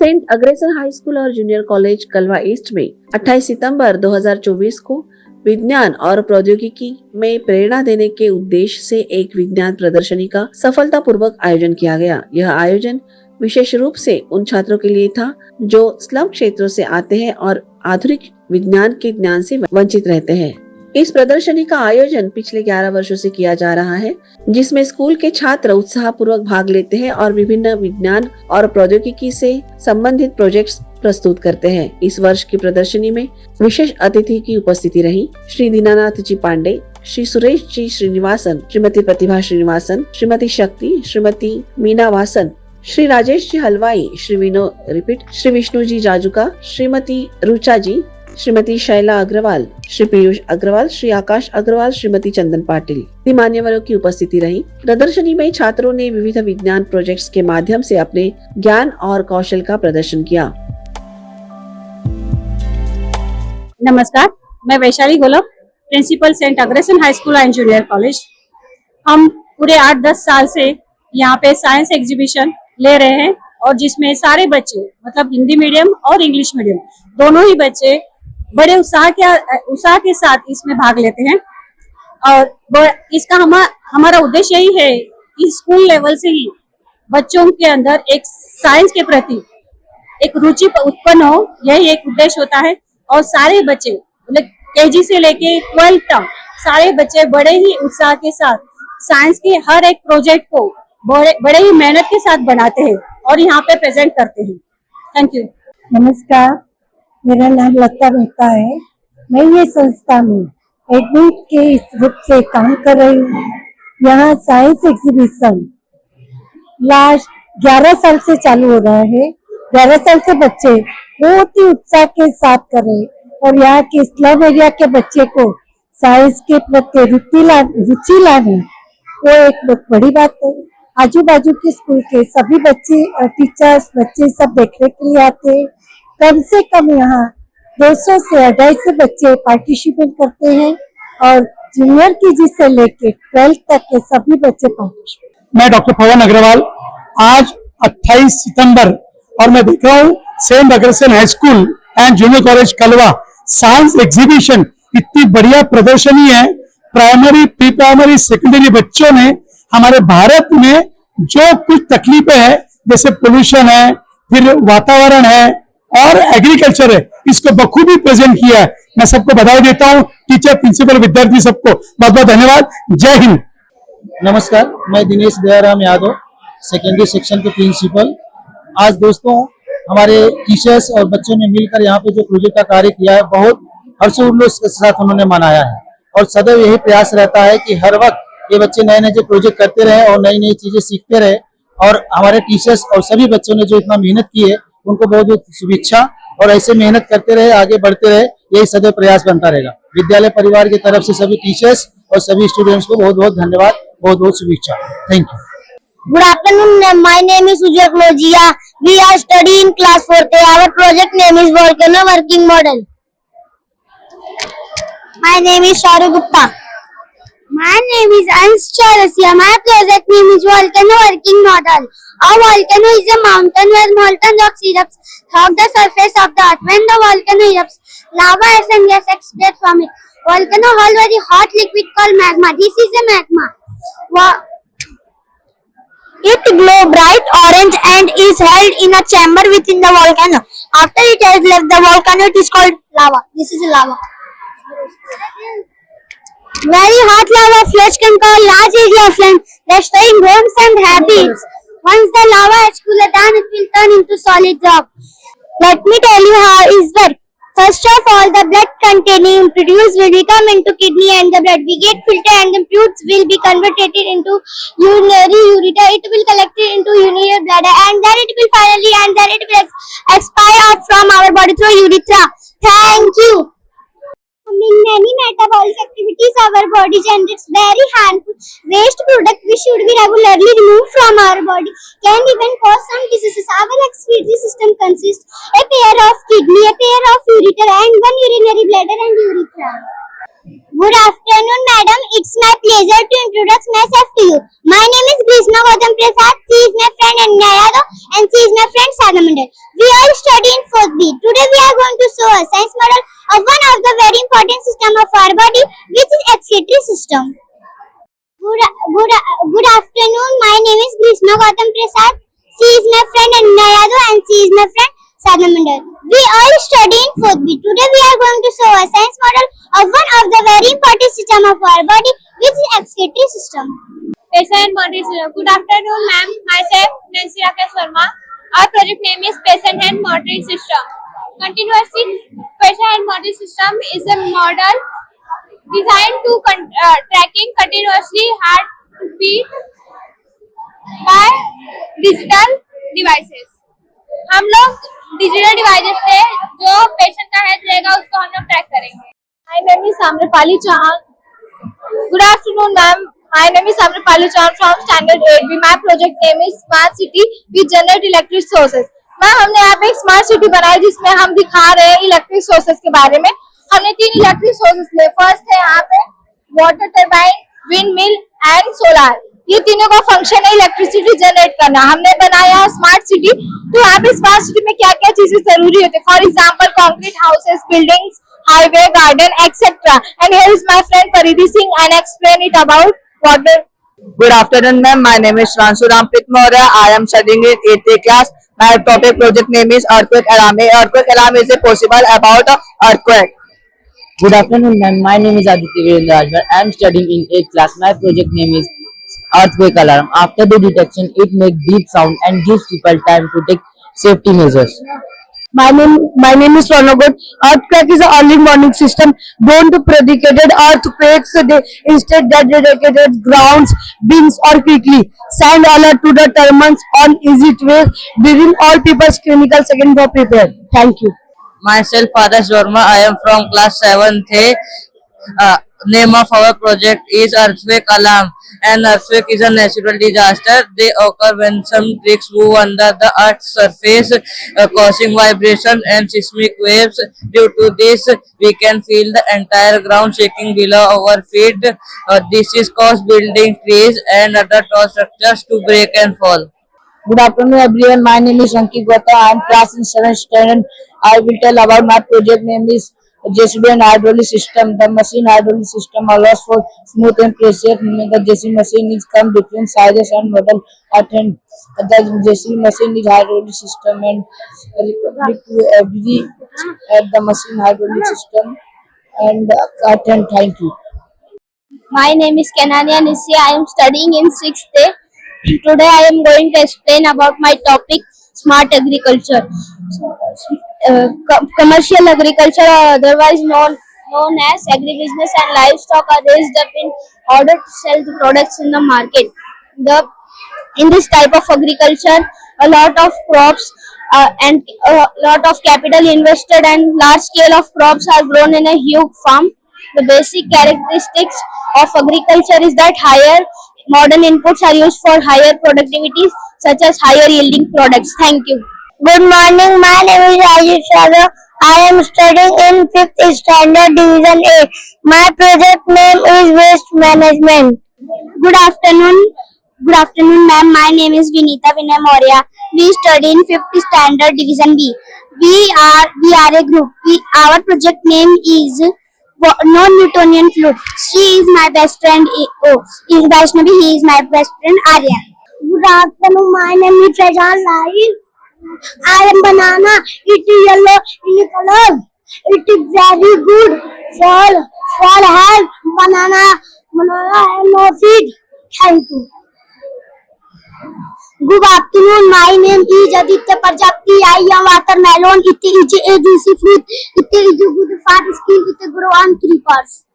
Saint Agrasen high school और junior college कलवा east में 28 सितंबर 2024 को विज्ञान और प्रौद्योगिकी में प्रेरणा देने के उद्देश्य से एक विज्ञान प्रदर्शनी का सफलतापूर्वक आयोजन किया गया। यह आयोजन विशेष रूप से उन छात्रों के लिए था जो स्लम क्षेत्रों से आते हैं और आधुनिक विज्ञान के ज्ञान से वंचित रहते हैं। इस प्रदर्शनी का आयोजन पिछले 11 वर्षों से किया जा रहा है, जिसमें स्कूल के छात्र उत्साह पूर्वक भाग लेते हैं और विभिन्न विज्ञान और प्रौद्योगिकी से संबंधित प्रोजेक्ट्स प्रस्तुत करते हैं। इस वर्ष की प्रदर्शनी में विशेष अतिथि की उपस्थिति रही श्री दीनानाथ जी पांडे, श्री सुरेश जी श्रीनिवासन, श्रीमती प्रतिभा श्रीनिवासन, श्रीमती शक्ति, श्रीमती मीना वासन, श्री राजेश जी हलवाई, श्री विनो रिपीट, श्री विष्णु जी जाजुका, श्रीमती रुचा जी, श्रीमती शैला अग्रवाल, श्री पीयूष अग्रवाल, श्री आकाश अग्रवाल, श्रीमती चंदन पाटिल मान्यवरों की उपस्थिति रही। प्रदर्शनी में छात्रों ने विविध विज्ञान प्रोजेक्ट्स के माध्यम से अपने ज्ञान और कौशल का प्रदर्शन किया। नमस्कार, मैं Vaishali Golap, principal Saint Agrasen high school and junior college. हम पूरे 8-10 साल से यहाँ पे साइंस एग्जीबिशन ले रहे हैं और जिसमें सारे बच्चे मतलब हिंदी मीडियम और इंग्लिश मीडियम दोनों ही बच्चे बड़े उत्साह के साथ इसमें भाग लेते हैं। और इसका हमारा उद्देश्य यही है कि स्कूल लेवल से ही बच्चों के अंदर एक साइंस के प्रति एक रुचि उत्पन्न हो, यही एक उद्देश्य होता है। और सारे बच्चे मतलब केजी से लेके 12th तक सारे बच्चे बड़े ही उत्साह के साथ साइंस के हर एक प्रोजेक्ट को बड़े ही मेहनत के साथ बनाते हैं और यहाँ पे प्रेजेंट करते हैं। Thank you. नमस्कार, मेरा नाम लता मेहता है। मैं ये संस्था में एडमिन के इस रूप से काम कर रही हूँ। यहाँ साइंस एग्जीबिशन लास्ट 11 साल से चालू हो रहा है। 11 साल से बच्चे बहुत ही उत्साह के साथ कर रहे हैं और यहाँ के स्लम एरिया के बच्चे को साइंस के प्रति रुचि लाना वो एक बहुत बड़ी बात है। आजू बाजू के स्कूल के सभी बच्चे, टीचर्स, बच्चे सब देखने के लिए आते हैं। कम से कम यहाँ 200 से 250 बच्चे पार्टिसिपेट करते हैं और जूनियर केजी से लेके 12th तक के सभी बच्चे पार्टिसिपेट। मैं डॉक्टर पवन अग्रवाल, आज 28 सितंबर और मैं देख रहा हूँ Saint Agrasen high school and junior college Kalwa science exhibition इतनी बढ़िया प्रदर्शनी है। प्राइमरी, प्री प्राइमरी, सेकेंडरी बच्चों ने हमारे भारत में जो कुछ तकलीफें हैं जैसे पोल्यूशन है, फिर वातावरण है और एग्रीकल्चर है, इसको बखूबी प्रेजेंट किया है। मैं सबको बधाई देता हूँ, टीचर, प्रिंसिपल, विद्यार्थी सबको बहुत बहुत धन्यवाद। जय हिंद। नमस्कार, मैं दिनेश दयाराम यादव, सेकेंडरी सेक्शन के प्रिंसिपल। आज दोस्तों हमारे टीचर्स और बच्चों ने मिलकर यहाँ पे जो प्रोजेक्ट का कार्य किया है बहुत हर्षोल्लास के साथ उन्होंने मनाया है और सदैव यही प्रयास रहता है कि हर वक्त ये बच्चे नए नए जो प्रोजेक्ट करते रहे और नई नई चीजें सीखते रहे। और हमारे टीचर्स और सभी बच्चों ने जो इतना मेहनत की है उनको बहुत बहुत शुभेच्छा और ऐसे मेहनत करते रहे, आगे बढ़ते रहे, यही सदैव प्रयास बनता रहेगा। विद्यालय परिवार की तरफ से सभी टीचर्स और सभी स्टूडेंट्स को बहुत बहुत धन्यवाद, बहुत बहुत शुभेच्छा। Thank you. Good afternoon, my name is Ujjwal Klojia. We are studying class 4th. Our project name is Volcano Working Model. My name is Sharu Gupta. My name is Ansh Chaurasia. My project name is Volcano Working Model. A volcano is a mountain where molten rock erupts throughout the surface of the earth. When the volcano erupts, lava and gas explode from it. Volcano hold very hot liquid called magma. This is a magma. It glows bright orange and is held in a chamber within the volcano. After it has left the volcano, it is called lava. This is lava. Very hot lava flows can cause large area of land, destroying homes and habits. Once the lava has cooled down, it will turn into solid rock. Let me tell you how it works. First of all, the blood containing impurities will become into kidney and the blood will get filtered and the impurities will be converted into urinary ureter. It will collect into urinary bladder and then it will finally expire from our body through urethra. Thank you. In many metabolic activities, our body generates very harmful waste product which should be regularly removed from our body. Can even cause some diseases. Our excretory system consists a pair of kidney, a pair of ureter, and one urinary bladder and urethra. Good afternoon, madam. It's my pleasure to introduce myself to you. My name is Grishma Gautam Prasad. She is my friend Anya Yadav and she is my friend Sadha Mandal. We all study in 4th B. Today we are going to show a science model of one of the very important system of our body, which is excretory system. Good afternoon. My name is Grishma Gautam Prasad. She is my friend Anya Yadav and she is my friend Sadha Mandal. We all study in 4th B. Today we are going to show a science model of one of the very important system of our body, which is excretory system. Patient monitoring. Good afternoon, ma'am. Myself, Nancy Rakesh Verma. Our project name is Patient Hand Monitoring System. Continuously, patient hand monitoring system is a model designed to tracking continuously heartbeat by digital devices. हम लोग digital devices से जो patient का health रहेगा उसको हम लोग track करेंगे. My name is Amrapali Chauhan. Good afternoon, ma'am. My name is Amrapali Chauhan from Standard 8B. My project name is Smart City with Generate Electric Sources. Ma'am हमने यहाँ पे एक स्मार्ट सिटी बनाई जिसमें हम दिखा रहे हैं इलेक्ट्रिक सोर्सेज के बारे में. हमने 3 इलेक्ट्रिक सोर्सेज लिए. फर्स्ट है यहाँ पे water turbine, wind mill and solar. ये तीनों का फंक्शन है इलेक्ट्रिसिटी जनरेट करना. हमने बनाया स्मार्ट सिटी. तो यहाँ पे स्मार्ट सिटी में क्या क्या चीजें जरूरी होती है. For example concrete houses, buildings, highway, garden, etc. And here is my friend Paridhi Singh and explain it about water. Good afternoon, ma'am. My name is Shranshu Ramprit Maurya. I am studying in 8th class. My topic project name is earthquake alarm. Earthquake alarm is possible about earthquake. Good afternoon, ma'am. My name is Aditya Virendra Rajvar. I am studying in 8th class. My project name is earthquake alarm. After the detection, it makes deep sound and gives people time to take safety measures. My name is Pranagot. Earthquake is an early warning system. Don't predicated earthquakes. Instead, that dedicated grounds, beings or quickly. Send alert to the terminals on easy way. During all people's clinical second for prepare. Thank you. Myself, Adarsh Verma. I am from class 7th A. Name of our project is earthquake alarm. An earthquake is a natural disaster. They occur when some bricks move under the earth's surface, causing vibration and seismic waves. Due to this, we can feel the entire ground shaking below our feet. This is cause building, trees and other tall structures to break and fall. Good afternoon, everyone. My name is Ankit Gota. I am class in 7th standard. I will tell about my project name is JCB and hydraulic system. The machine hydraulic system allows for smooth and precise movement. The JCB machine is come different sizes and model attend. The JCB machine is hydraulic system and to every at the machine hydraulic system and attend. Thank you. My name is Kenania Nissi. I am studying in 6th day. Today I am going to explain about my topic smart agriculture. Commercial agriculture or otherwise known as agribusiness and livestock are raised up in order to sell the products in the market. In this type of agriculture, a lot of crops and a lot of capital invested and large scale of crops are grown in a huge farm. The basic characteristics of agriculture is that higher modern inputs are used for higher productivity, such as higher yielding products. Thank you. Good morning. My name is Rajesh Yadav. I am studying in 5th standard division A. My project name is waste management. Good afternoon. Good afternoon, ma'am. My name is Vinita Vinay Maurya. We study in 5th standard division B. We are a group. Our project name is non-Newtonian fluid. She is my best friend. Is Vaishnavi. He is my best friend Aryan. Good afternoon. My name is Faizan Lai. I am banana. It is yellow in color. It is very good for health. Banana have no seed. Thank you. Good afternoon. My name is Aditya Prajapati. I am watermelon. It is a juicy fruit. It is good for skin. It grow on creepers.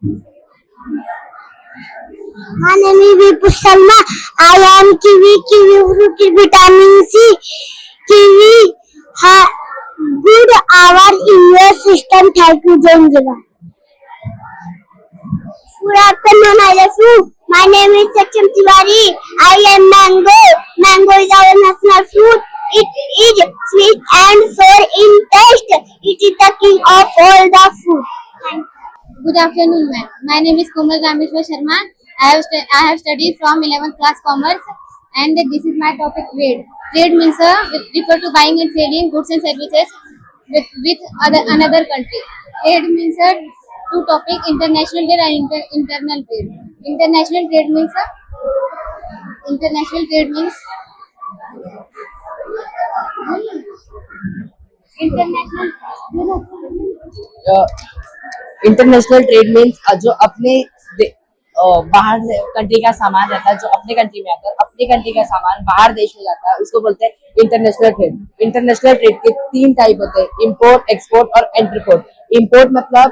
My name is Vipul Sharma. I am kiwi. Kiwi fruit is vitamin C. Kiwi good our immune system. Thank you, Jendra. Good afternoon, I love you. My name is Saksham Tiwari. I am mango. Mango is our national fruit. It is sweet and sour in taste. It is the king of all the fruit. Good afternoon, ma'am. My name is Komal Rameshwar Sharma. I have studied from 11th class commerce, and this is my topic trade. Trade means refer to buying and selling goods and services with another country. Trade means two topic: international trade and internal trade. International trade means international. International trade means जो अपने बाहर country का सामान रहता है, जो अपने country में आता है, अपने कंट्री का सामान बाहर देश में जाता है, उसको बोलते हैं इंटरनेशनल ट्रेड। इंटरनेशनल ट्रेड के 3 टाइप होते हैं: इंपोर्ट, एक्सपोर्ट और इंटरपोर्ट। इंपोर्ट मतलब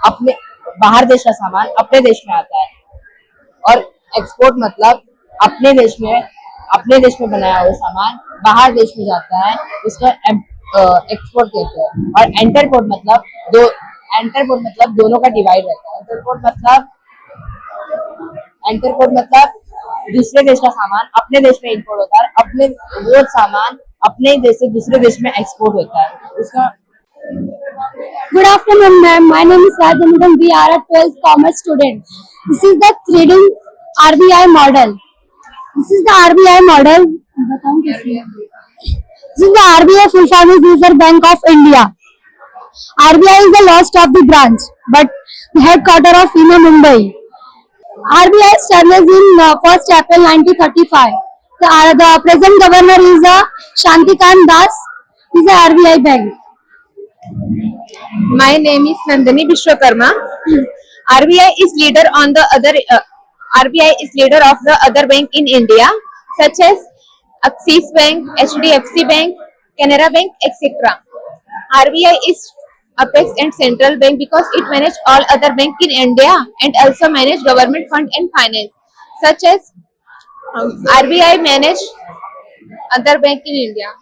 अपने बाहर देश का सामान अपने देश में आता है, और एक्सपोर्ट मतलब अपने देश में बनाया हुआ सामान बाहर देश में जाता है, उसका एक्सपोर्ट कहते हैं। और इंटरपोर्ट मतलब दोनों का डिवाइड रहता है। इंटरपोर्ट मतलब दूसरे देश का सामान अपने देश में इंपोर्ट होता है, अपने वो सामान अपने देश से दूसरे देश में एक्सपोर्ट होता है उसका। Good afternoon, ma'am. My name is Rajamudam. We are a 12th commerce student. This is the trading RBI model. This is the RBI model. बताऊं कैसे? This is the RBI full form is Reserve Bank of India. RBI is the last of the branch, but the headquarter of Mumbai. RBI established in 1st April 1935. The present governor is Shantikant Das. He is a RBI bank. My name is Nandini Vishwakarma. RBI is leader of the other bank in India, such as Axis Bank, HDFC Bank, Canara Bank, etc. RBI is apex and central bank because it manages all other bank in India and also manage government fund and finance, such as RBI manage other bank in India.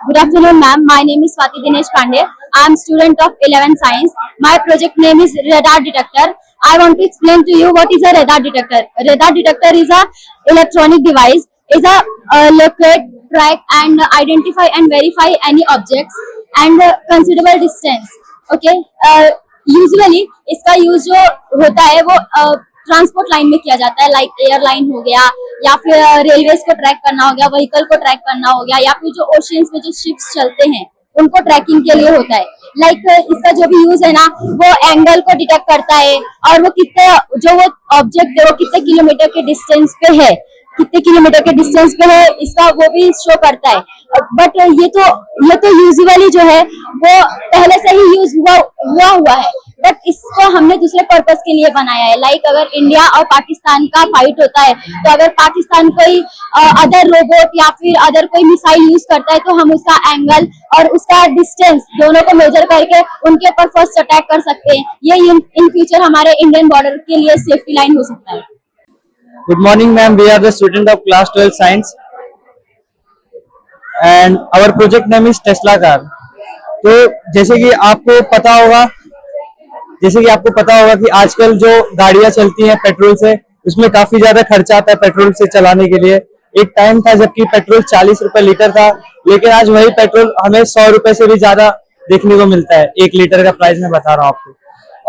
Good afternoon, ma'am. My name is Swati Dinesh Pandey. I am student of 11th Science. My project name is radar detector. I want to explain to you what is a radar detector. A radar detector is a electronic device. Is a locate, track and identify and verify any objects and considerable distance. Okay. Usually इसका use जो होता है वो transport line में किया जाता है, like airline हो गया या फिर रेलवेज को ट्रैक करना हो गया, व्हीकल को ट्रैक करना हो गया, या फिर जो ओशियंस में जो शिप्स चलते हैं उनको ट्रैकिंग के लिए होता है। लाइक इसका जो भी यूज है ना, वो एंगल को डिटेक्ट करता है और वो कितने जो वो ऑब्जेक्ट है वो कितने किलोमीटर के डिस्टेंस पे है, इसका वो भी शो करता है। बट ये तो यूजुअली जो है वो पहले से ही यूज हुआ है, बट इसको हमने दूसरे पर्पस के लिए बनाया है। लाइक अगर इंडिया और पाकिस्तान का फाइट होता है तो अगर पाकिस्तान कोई अदर रोबोट या फिर अदर कोई मिसाइल यूज करता है तो हम उसका एंगल और उसका डिस्टेंस दोनों को मेजर करके उनके ऊपर फर्स्ट अटैक कर सकते हैं। ये इन फ्यूचर हमारे इंडियन बॉर्डर के लिए सेफ्टी लाइन हो सकता है। Good morning, ma'am. We are the student of class 12 science, and our project name is Tesla car. तो जैसे कि आपको पता होगा कि आजकल जो गाड़ियां चलती हैं पेट्रोल से, उसमें काफी ज्यादा खर्चा आता है पेट्रोल से चलाने के लिए। एक टाइम था जबकि पेट्रोल 40 रुपए लीटर था, लेकिन आज वही पेट्रोल हमें 100 रुपए से भी ज्यादा देखने को मिलता है। 1 लीटर का प्राइस मैं बता रहा हूँ आपको।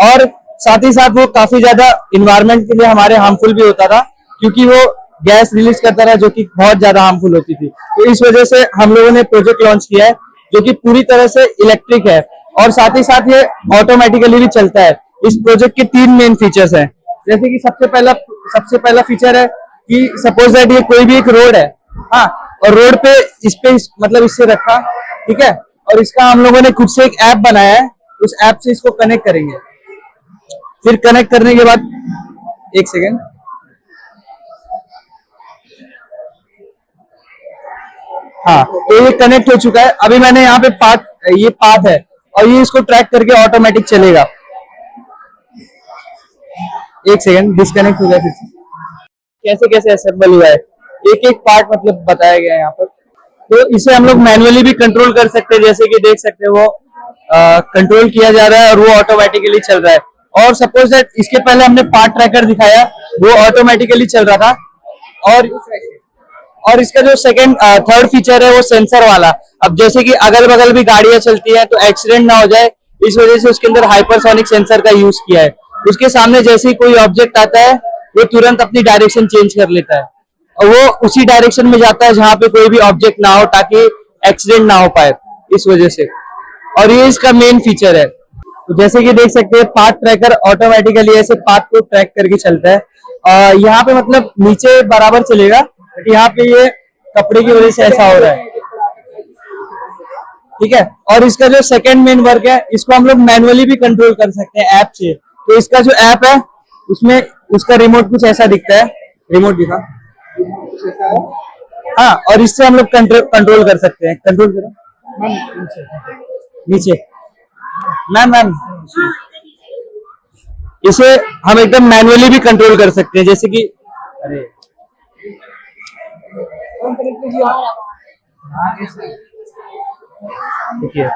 और साथ ही साथ वो काफी ज्यादा इन्वायरमेंट के लिए हमारे हार्मफुल भी होता था, क्योंकि वो गैस रिलीज करता था जो कि बहुत ज्यादा हार्मफुल होती थी। तो इस वजह से हम लोगों ने प्रोजेक्ट लॉन्च किया है जो कि पूरी तरह से इलेक्ट्रिक है और साथ ही साथ ये ऑटोमेटिकली भी चलता है। इस प्रोजेक्ट के 3 मेन फीचर्स हैं। जैसे कि सबसे पहला फीचर है कि सपोज दैट ये कोई भी एक रोड है, हाँ, और रोड पे इससे रखा, ठीक है, और इसका हम लोगों ने खुद से एक ऐप बनाया है। उस ऐप से इसको कनेक्ट करेंगे। फिर कनेक्ट करने के बाद एक सेकेंड, हाँ, तो ये कनेक्ट हो चुका है। अभी मैंने यहाँ पे ये पाथ है और ये इसको ट्रैक करके ऑटोमेटिक चलेगा। एक सेकंड, डिस्कनेक्ट हो गया फिर से। कैसे असेंबल हुआ है, एक पार्ट बताया गया है यहाँ पर। तो इसे हम लोग मैनुअली भी कंट्रोल कर सकते हैं, जैसे कि देख सकते हैं वो कंट्रोल किया जा रहा है और वो ऑटोमेटिकली चल रहा है। और सपोज दैट इसके पहले हमने पार्ट ट्रैकर दिखाया, वो ऑटोमेटिकली चल रहा था। और इसका जो थर्ड फीचर है वो सेंसर वाला। अब जैसे कि अगल बगल भी गाड़ियां चलती हैं तो एक्सीडेंट ना हो जाए, इस वजह से उसके अंदर हाइपरसोनिक सेंसर का यूज किया है। उसके सामने जैसे ही कोई ऑब्जेक्ट आता है वो तुरंत अपनी डायरेक्शन चेंज कर लेता है और वो उसी डायरेक्शन में जाता है जहां पे कोई भी ऑब्जेक्ट ना हो, ताकि एक्सीडेंट ना हो पाए इस वजह से। और ये इसका मेन फीचर है। तो जैसे कि देख सकते हैं पाथ ट्रैकर ऑटोमेटिकली ऐसे पाथ को ट्रैक करके चलता है। यहाँ पे मतलब नीचे बराबर चलेगा, बट यहाँ पे ये कपड़े की वजह से ऐसा हो रहा है, ठीक है। और इसका जो सेकंड मेन वर्क है, इसको हम लोग मैनुअली भी कंट्रोल कर सकते हैं ऐप से। तो इसका जो ऐप है उसमें उसका रिमोट कुछ ऐसा दिखता है, रिमोट दिखा, हाँ, और इससे हम लोग कंट्रोल कर सकते हैं। कंट्रोल करो नीचे मैम इसे हम एकदम मैनुअली भी कंट्रोल कर सकते हैं, जैसे कि अरे देखिए।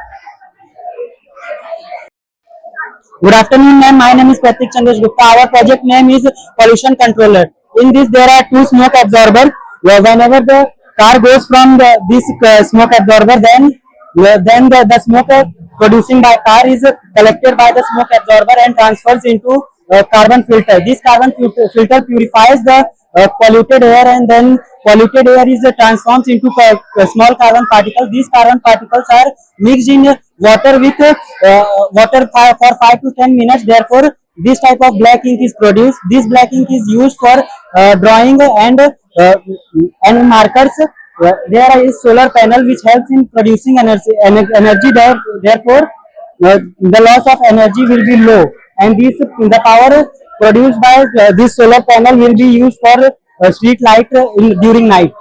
Good afternoon, ma'am. My name is Pratik Chandresh Gupta. Our project name is pollution controller. In this, there are two smoke absorber. Whenever the car goes from this smoke absorber, then the smoke producing by car is collected by the smoke absorber and transfers into carbon filter. This carbon filter purifies the polluted air, and then polluted air is transformed into small carbon particles. These carbon particles are mixed in water with water for 5 to 10 minutes. Therefore, this type of black ink is produced. This black ink is used for drawing and markers. There is solar panel which helps in producing energy. Therefore, the loss of energy will be low, and the power produced by this solar panel will be used for street light during night.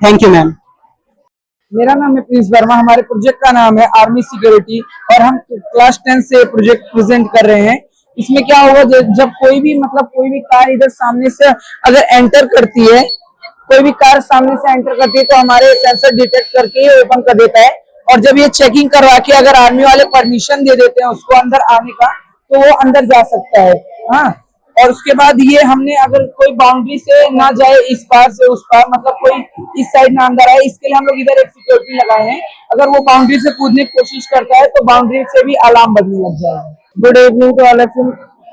Thank you, ma'am. मेरा नाम है Prince Verma. हमारे project का नाम है army security और हम class 10 से प्रोजेक्ट प्रेजेंट कर रहे हैं। इसमें क्या होगा, जब कोई भी कार इधर सामने से अगर एंटर करती है, कोई भी कार सामने से एंटर करती है, तो हमारे सेंसर डिटेक्ट करके ये ओपन कर देता है। और जब ये चेकिंग करवा के अगर आर्मी वाले परमिशन दे देते हैं उसको अंदर आने का, तो वो अंदर जा सकता है। हाँ, और उसके बाद ये हमने अगर कोई बाउंड्री से ना जाए, इस पार से उस पार, मतलब कोई इस साइड ना अंदर आए, इसके लिए हम लोग इधर एक सिक्योरिटी लगाए हैं। अगर वो बाउंड्री से कूदने की कोशिश करता है तो बाउंड्री से भी अलार्म बजने लग जाएगा। Good evening to all of you.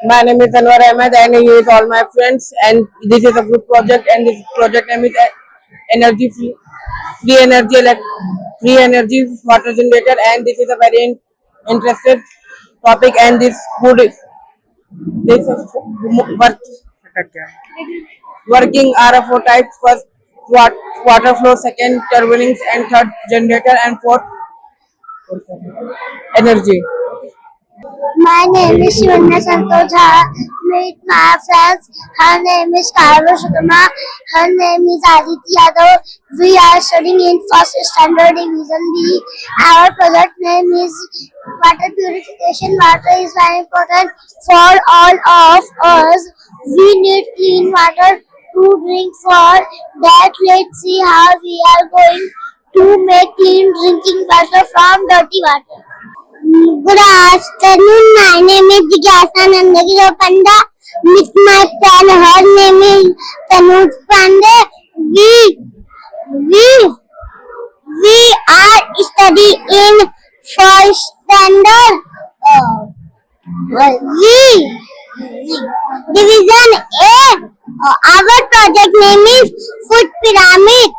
My name is Anwar Ahmed and here is all my friends, and this is a group project, and this project name is energy free energy water generator, and this is a very interesting topic, and this working RFO types: first water flow, second turbulence, and third generator, and fourth energy. My name is Shivanya Santoja. Meet my friends. Her name is Karva Sharma. Her name is Aditi Yadav. We are studying in first standard division B. Our project name is water purification. Water is very important for all of us. We need clean water to drink. For that, let's see how we are going to make clean drinking water from dirty water. Good afternoon. My name is Jigyasa Nandagiri Panda. With my friend, her name is Tanuj Pandey. We are studying in first standard. Division A. Our project name is food pyramid.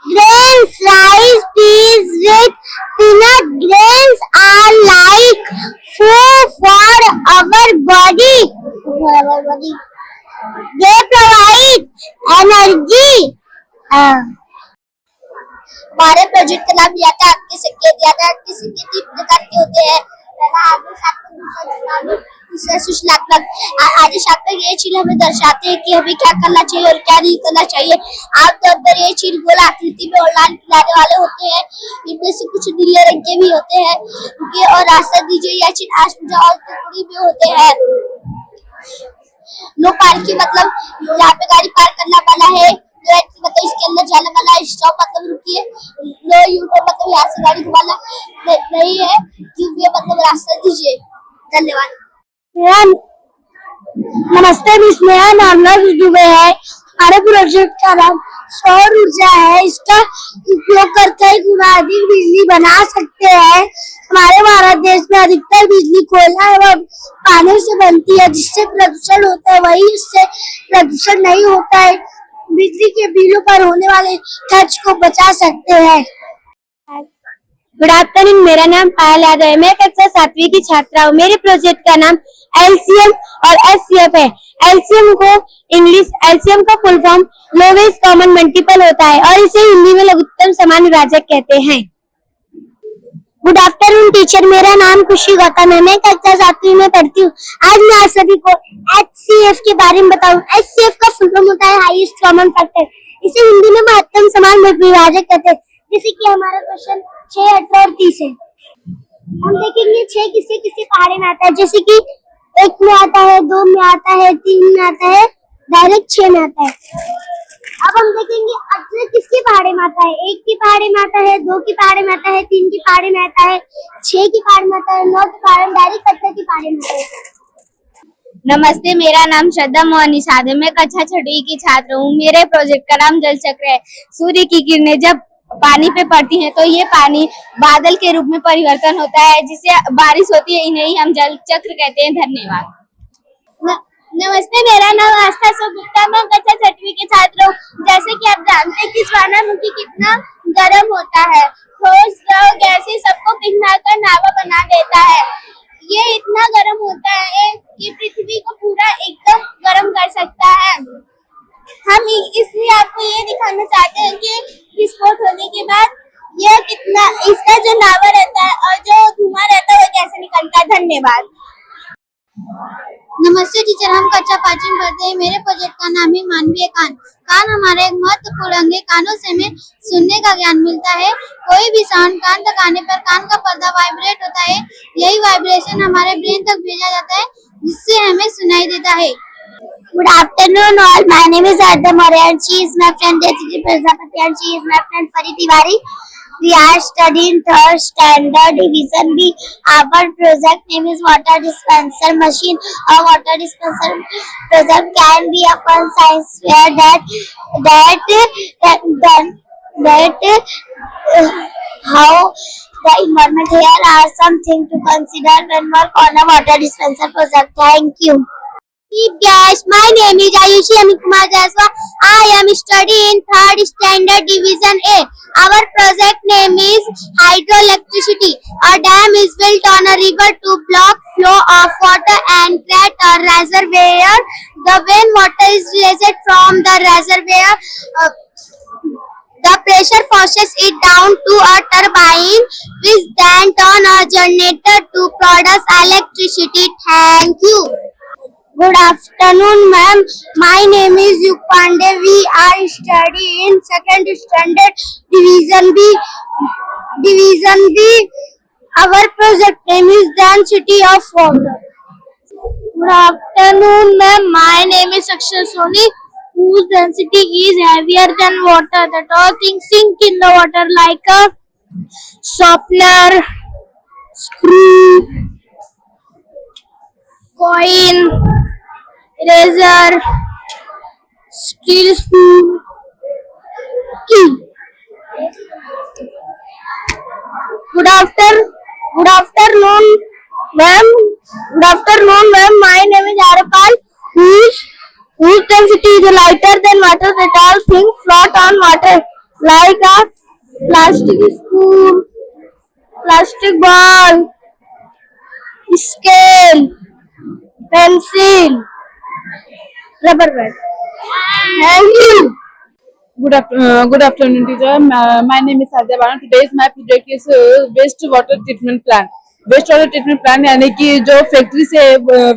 Grains, rice, peas with peanut. Grains are like food for our body. They provide energy. हमारे project का नाम दिया था आपके सिक्के। दिया था आपके सिक्के 3 प्रकार के होते हैं। पहला आदेशात्मक, दूसरा चुनावी, तीसरा सूचनात्मक। आदेशात्मक ये चीज हमें दर्शाते हैं कि हमें क्या करना चाहिए और क्या नहीं करना चाहिए। आमतौर पर ये चीज गोल आकृति में और लाल खिलाने वाले होते हैं। इनमें से कुछ नीले रंग के भी होते हैं। रुकिए और रास्ता दीजिए, यह चीज आसमुझा और टुकड़ी में होते हैं। नो पार्किंग मतलब यहाँ पे गाड़ी पार्क करना वाला है। मतलब इसके अंदर जाने वाला है। स्टॉप मतलब रुकिए। नो यू टर्न मतलब यहाँ से गाड़ी घुमाना नहीं है। गिव मतलब रास्ता दीजिए। धन्यवाद। नमस्ते मिस, मेरा नाम लक्ष्य दुबे है। हमारे प्रोजेक्ट का नाम सौर ऊर्जा है। इसका उपयोग कर कई गुना अधिक बिजली बना सकते हैं। हमारे भारत देश में अधिकतर बिजली कोयला एवं पानी से बनती है, जिससे प्रदूषण होता है। वही इससे प्रदूषण नहीं होता है। बिजली के बिलों पर होने वाले खर्च को बचा सकते हैं। गुड आफ्टरनून, मेरा नाम पायल यादव है। मैं कक्षा 7वीं की छात्रा हूँ। मेरे प्रोजेक्ट का नाम एलसीएम और एचसीएफ है। एलसीएम का full form lowest common multiple होता है और इसे हिंदी में लघुत्तम समान विभाजक कहते हैं। गुड आफ्टरनून टीचर, मेरा नाम खुशी गौतम है। मैं कक्षा 7वीं में पढ़ती हूँ। आज मैं आप सभी को एचसीएफ के बारे में बताऊँ। एचसीएफ का फुल फॉर्म होता है हाईएस्ट कॉमन फैक्टर। इसे हिंदी में महत्तम समान विभाजक कहते हैं। जैसे कि हमारा क्वेश्चन 6, 18 और 30 है। हम देखेंगे 6 किसके किसके पहाड़े में आता है। जैसे कि 1 में आता है, 2 में आता है, 3 में आता है, डायरेक्ट 6 में आता है। अब हम देखेंगे 18 किसके पहाड़े में आता है। 1 के पहाड़े में आता है, 2 के पहाड़े में आता है, 3 के पहाड़े में आता है, 6 के पहाड़े में आता है, 9 के पहाड़े में, डायरेक्ट 18 के पहाड़े में आता है। नमस्ते, मेरा नाम श्रद्धा मोहन निषाद है। मैं कक्षा 6वीं की छात्र हूँ। मेरे प्रोजेक्ट का नाम जल चक्र है। सूर्य की किरणें जब पानी पे पड़ती हैं तो ये पानी बादल के रूप में परिवर्तन होता है, जिससे बारिश होती है। इन्हें ही हम जल चक्र कहते हैं। धन्यवाद। नमस्ते, मेरा नाम आस्था गुप्ता। मैं कक्षा 6वीं की छात्र हूँ। जैसे कि आप जानते हैं कि ज्वालामुखी कितना गर्म होता है। ठोस, द्रव, गैसीय सबको पिघलाकर लावा बना देता है। ये इतना गर्म होता है कि पृथ्वी को पूरा एकदम गर्म कर सकता है। हम इसलिए आपको ये दिखाना चाहते हैं कि विस्फोट होने के बाद यह कितना, इसका जो लावा रहता है और जो धुआं रहता है वो कैसे निकलता है। धन्यवाद। नमस्ते टीचर, हम कक्षा 5वीं में पढ़ते हैं। मेरे प्रोजेक्ट का नाम है मानवीय कान। कान हमारा एक महत्वपूर्ण अंग है। कानों से हमें सुनने का ज्ञान मिलता है। कोई भी साउंड कान तक आने पर कान का पर्दा वाइब्रेट होता है। यही वाइब्रेशन हमारे ब्रेन तक भेजा जाता है, जिससे हमें सुनाई देता है। Good afternoon all. My name is Ardha Maurya and she is my friend Jayashree Prajapati and she is my friend Pari Tiwari. We are studying 3rd standard division B. Our project name is water dispenser machine. A water dispenser project can be a fun science fair that how the environment. Here are some things to consider when work on a water dispenser project. Thank you. Guys, my name is Ayushi Amikumar Jaswal. I am studying 3rd standard division A. Our project name is hydroelectricity. A dam is built on a river to block flow of water and create a reservoir. The when water is released from the reservoir, the pressure forces it down to a turbine, which then turn a generator to produce electricity. Thank you. Good afternoon, ma'am. My name is Yug Pandey. We are studying 2nd standard division B. Our project name is density of water. Good afternoon, ma'am. My name is Akshay Soni, whose density is heavier than water. That all things sink in the water like a softener, screw, coin, eraser, steel spoon, key. Good afternoon, ma'am. Good afternoon, ma'am. My name is Arapal, whose density is lighter than water. That all things float on water like a plastic spoon, plastic ball, scale, pencil, rubber band. Thank you. Good afternoon, teacher. My name is Sadhya Bana. Today's my project is waste water treatment plant. Waste water treatment plant यानी कि जो factory से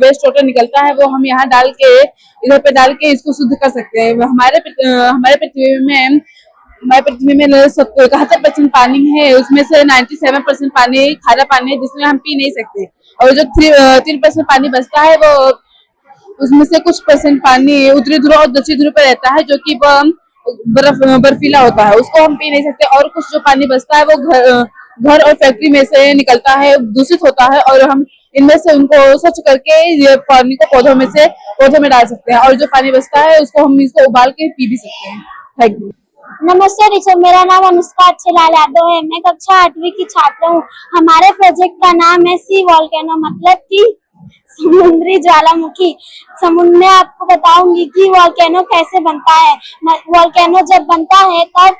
waste water निकलता है वो हम यहाँ डाल के, इधर पे डाल के इसको शुद्ध कर सकते हैं। हमारे पृथ्वी में 71% पानी है, उसमें से 97% पानी खारा पानी है, जिसमें हम पी नहीं सकते। और जो 3% पानी बचता है वो उसमें से कुछ % पानी उत्तरी ध्रुव और दक्षिणी ध्रुव पर रहता है, जो कि बर्फीला होता है, उसको हम पी नहीं सकते। और कुछ जो पानी बचता है वो घर और फैक्ट्री में से निकलता है, दूषित होता है और हम इनमें से उनको स्वच्छ करके ये पानी को पौधों में डाल सकते हैं, और जो पानी बचता है उसको हम इसको उबाल के पी भी सकते हैं। Thank you. नमस्ते टीचर, मेरा नाम अनुष्का अच्छेलाल यादव है। मैं कक्षा 8वीं की छात्र हूँ। हमारे प्रोजेक्ट का नाम है सी वोल्केनो, मतलब कि समुद्री ज्वालामुखी। मैं आपको बताऊंगी कि वोल्केनो कैसे बनता है। वोल्केनो जब बनता है तब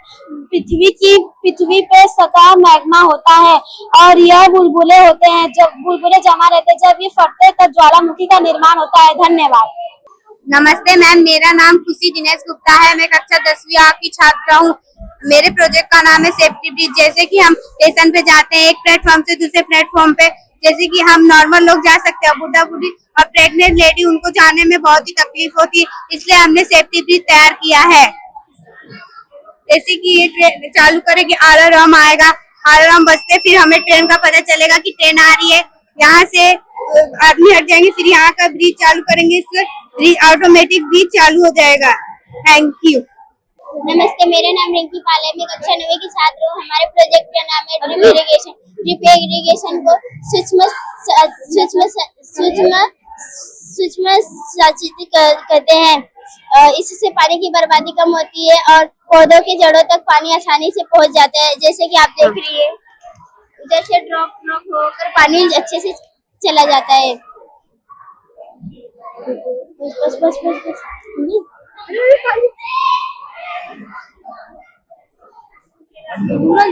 पृथ्वी पे सका मैग्मा होता है और यह बुलबुले होते हैं। जब बुलबुले जमा रहते हैं, जब ये फटते तब ज्वालामुखी का निर्माण होता है। धन्यवाद। नमस्ते मैम, मेरा नाम खुशी दिनेश गुप्ता है। मैं कक्षा 10वीं A की छात्रा हूँ। मेरे प्रोजेक्ट का नाम है सेफ्टी ब्रिज। जैसे कि हम स्टेशन पे जाते हैं एक प्लेटफॉर्म से दूसरे प्लेटफॉर्म पे, जैसे कि हम नॉर्मल लोग जा सकते हैं, बुढ़ा बुढ़ी और प्रेग्नेंट लेडी उनको जाने में बहुत ही तकलीफ होती है, इसलिए हमने सेफ्टी ब्रिज तैयार किया है। जैसे कि ये ट्रेन चालू करेगी, अलार्म आएगा, अलार्म बजते फिर हमें ट्रेन का पता चलेगा कि ट्रेन आ रही है। यहाँ से आदमी हट जाएंगे, फिर यहाँ का ब्रिज चालू करेंगे, इससे ब्रिज ऑटोमेटिक ब्रिज चालू हो जाएगा। Thank you. नमस्ते, मेरा नाम रिंकी पाल है। मैं कक्षा 9वीं की छात्र हूँ। हमारे प्रोजेक्ट का नाम है ड्रिप इरिगेशन। ड्रिप इरिगेशन को सूक्ष्म सिंचाई कहते हैं। इससे पानी की बर्बादी कम होती है और पौधों की जड़ों तक पानी आसानी से पहुंच जाता है। जैसे कि आप देख रही है, उधर से ड्रॉप होकर पानी अच्छे से चला जाता है। बस। पूरा